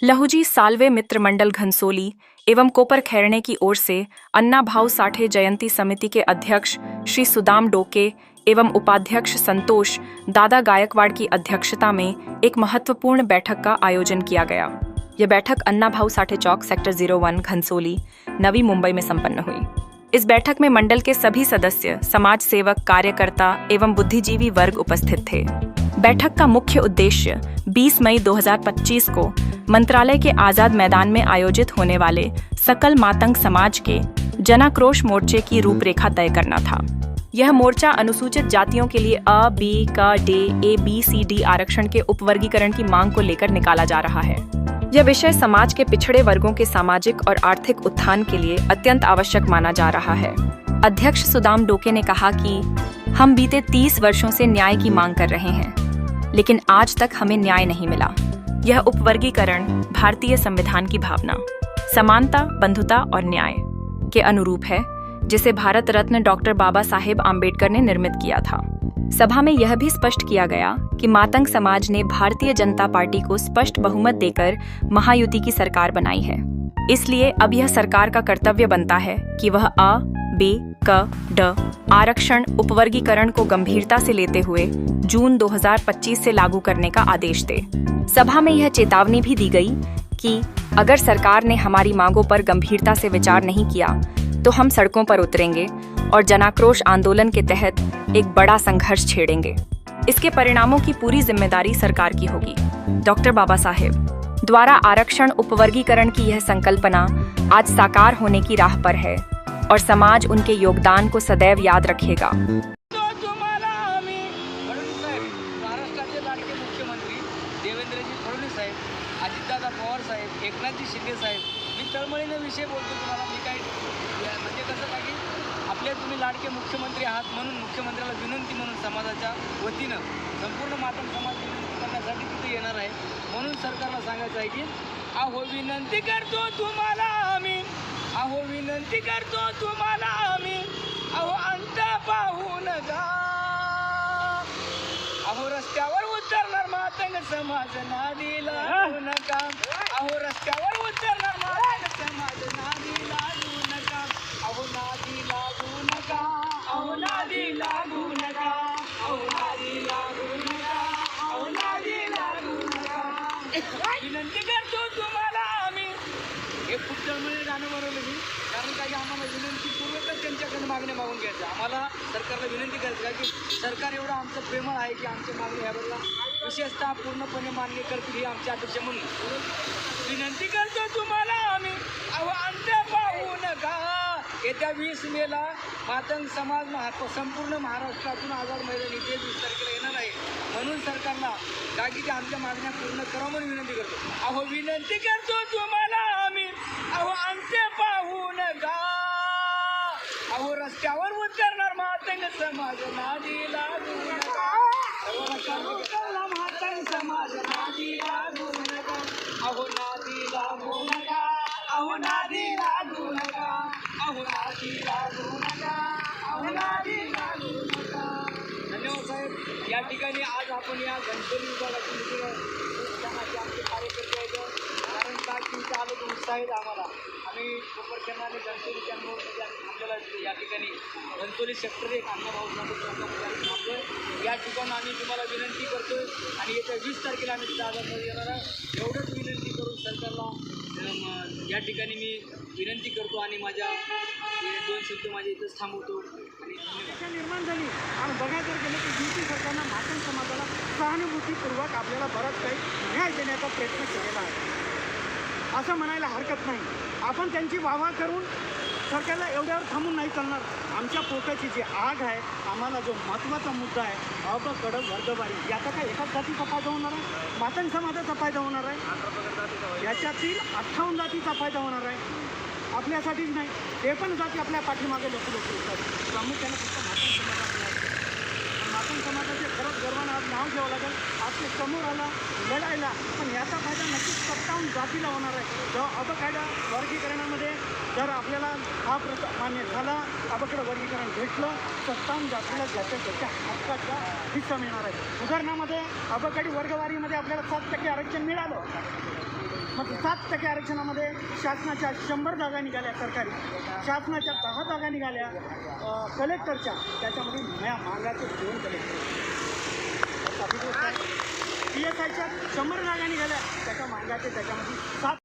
लहुजी साल्वे मित्र मंडल घनसोली एवं कोपर खैरणे की ओर से अन्ना भाऊ साठे जयंती समिति के अध्यक्ष श्री सुदाम डोके एवं उपाध्यक्ष संतोष दादा गायकवाड़ की अध्यक्षता में एक महत्वपूर्ण बैठक का आयोजन किया गया। यह बैठक अन्ना भाऊ साठे चौक सेक्टर 01 घनसोली, नवी मुंबई में संपन्न हुई। इस बैठक में मंडल के सभी सदस्य, समाज सेवक, कार्यकर्ता एवं बुद्धिजीवी वर्ग उपस्थित थे। बैठक का मुख्य उद्देश्य 20 मई 2025 को मंत्रालय के आजाद मैदान में आयोजित होने वाले सकल मातंग समाज के जनाक्रोश मोर्चे की रूपरेखा तय करना था। यह मोर्चा अनुसूचित जातियों के लिए अ, बी, क, डे, ए, बी, सी, डी आरक्षण के उपवर्गीकरण की मांग को लेकर निकाला जा रहा है। यह विषय समाज के पिछड़े वर्गों के सामाजिक और आर्थिक उत्थान के लिए अत्यंत आवश्यक माना जा रहा है। अध्यक्ष सुदाम डोके ने कहा कि हम बीते 30 वर्षों से न्याय की मांग कर रहे हैं, लेकिन आज तक हमें न्याय नहीं मिला। यह उपवर्गीकरण भारतीय संविधान की भावना, समानता, बंधुता और न्याय के अनुरूप है, जिसे भारत रत्न डॉक्टर बाबा साहेब आम्बेडकर ने निर्मित किया था। सभा में यह भी स्पष्ट किया गया कि मातंग समाज ने भारतीय जनता पार्टी को स्पष्ट बहुमत देकर महायुति की सरकार बनाई है। इसलिए अब यह सरकार का कर्तव्य बनता है कि वह अ, बी, क, ड आरक्षण उपवर्गीकरण को गंभीरता से लेते हुए जून 2025 से लागू करने का आदेश दे। सभा में यह चेतावनी भी दी गई कि अगर सरकार ने हमारी मांगों पर गंभीरता से विचार नहीं किया तो हम सड़कों पर उतरेंगे और जनाक्रोश आंदोलन के तहत एक बड़ा संघर्ष छेड़ेंगे। इसके परिणामों की पूरी जिम्मेदारी सरकार की होगी। डॉक्टर बाबा साहेब द्वारा आरक्षण उपवर्गीकरण की यह संकल्पना आज साकार होने की राह पर है और समाज उनके योगदान को सदैव याद रखेगा। देवेंद्रजी फडणवीस साहेब, अजितदादा पवार साहेब, एकनाथजी शिंदे साहेब, मी तळमळीने विषय बोलतो तुम्हाला। मी काय म्हणजे कसं काय की आपले तुम्ही लाडके मुख्यमंत्री आहात म्हणून मुख्यमंत्र्याला विनंती म्हणून समाजाच्या वतीनं संपूर्ण मातंग समाज विनंती करण्यासाठी तिथे येणार आहे। म्हणून सरकारला सांगायचं आहे की अहो विनंती करतो तुम्हाला आम्ही, अहो विनंती करतो तुम्हाला आम्ही, अहो अंत पाहू नका, अहो रस्त्यावर उतरणार मातंग समाज नादी लागू नका, अहो रस्त्यावर उतरणार मातंग समाज नादी लागू नका, अहो नादी लागू नका, अहो नादी लागू नका, अहो नादी लागू नका, अहो नादी लागू नका, विनंती करतो तुम्हाला आम्ही। हे खूप तळमळीने गाणं बनवलं मी, कारण काही आम्हाला विनंतीपूर्वकच त्यांच्याकडे मागण्या मागून घ्यायचं। आम्हाला सरकारला विनंती करायचं आहे की सरकार एवढं आमचं प्रेमळ आहे की आमच्या मागणी याबद्दल विशेषतः पूर्णपणे मान्य करतील ही आमची अपेक्षा म्हणून विनंती करतो तुम्हाला आम्ही, अहो अंत पाहू नका। येत्या 20 मेला मातंग समाज संपूर्ण महाराष्ट्रातून आझाद मैदानी ते 20 तारखेला येणार आहे। म्हणून सरकारला की आमच्या मागण्या पूर्ण करा म्हणून विनंती करतो। अहो विनंती करतो तुम्हाला आम्ही, अहो अंत पाहू नका, अहो रस्त्यावर उतरणार मातंग समाज नादी लागू नका, मातंग समाज नादी लागू नका, अहो नादी लागू नका, अहो नादी लागू नका, अहो नादी लागू नका, अहो नादी लागू नका। धन्यवाद साहेब। या ठिकाणी आज आपण या घनसोली विभागातील आमचे कार्यकर्ते आहेत, कारण का की इथे आलो तर उत्साह आहेत आम्हाला। आम्ही कोपरखेरणा आणि घनसोलीच्या मोडमध्ये आम्ही थांबलेला असतो। या ठिकाणी घनसोली सेक्टर 1 अन्नाभाऊ साठे चौकामध्ये आम्ही थांबलो। या ठिकाणी आम्ही तुम्हाला विनंती करतोय आणि येत्या 20 तारखेला आम्ही तिथे आझादमध्ये येणार आहे। एवढंच विनंती करून सरकारला या ठिकाणी मी विनंती करतो आणि माझ्या 2 शब्द माझ्या इथंच थांबवतो आणि निर्माण झाली। आणि बघायला जर गेलं की युती सरकारनं मातंग समाजाला सहानुभूतीपूर्वक आपल्याला बराच काही न्याय देण्याचा प्रयत्न केलेला आहे, असं म्हणायला हरकत नाही। आपण त्यांची वाहवा करून सरकारला एवढ्यावर थांबून नाही चालणार। आमच्या पोटाची जी आग आहे, आम्हाला जो महत्त्वाचा मुद्दा आहे अब कडक वर्गवारी, याचा काय एकाच जातीचा फायदा होणार आहे? मातंग समाजाचा फायदा होणार आहे, याच्यातील 58 जातीचा फायदा होणार आहे। आपल्यासाठीच नाही, ते पण जाती आपल्या पाठीमागे लोक येतात। प्रामुख्याने फक्त मातंग समाजात नाही, मातंग समाजाचे खरंच गर्वानं आज नाव घ्यावं लागेल। आज ते समोर आला लढायला, पण याचा फायदा नक्कीच 57 जातीला होणार आहे। जेव्हा अबकायदा वर्गीकरणामध्ये जर आपल्याला हा मान्य झाला, अबकडं वर्गीकरण भेटलं, 57 जातीला ज्याच्या हक्काचा हिस्सा मिळणार आहे। उदाहरणामध्ये अबकडी वर्गवारीमध्ये आपल्याला 7% आरक्षण मिळालं, मग 7% आरक्षणामध्ये शासनाच्या 100 जागा निघाल्या सरकारी, शासनाच्या 10 जागा निघाल्या कलेक्टरच्या, त्याच्यामध्ये मागाचे 2 कलेक्टर. PSIच्या 100 जागा निघाल्या, त्याच्या मागाचे त्याच्यामध्ये 7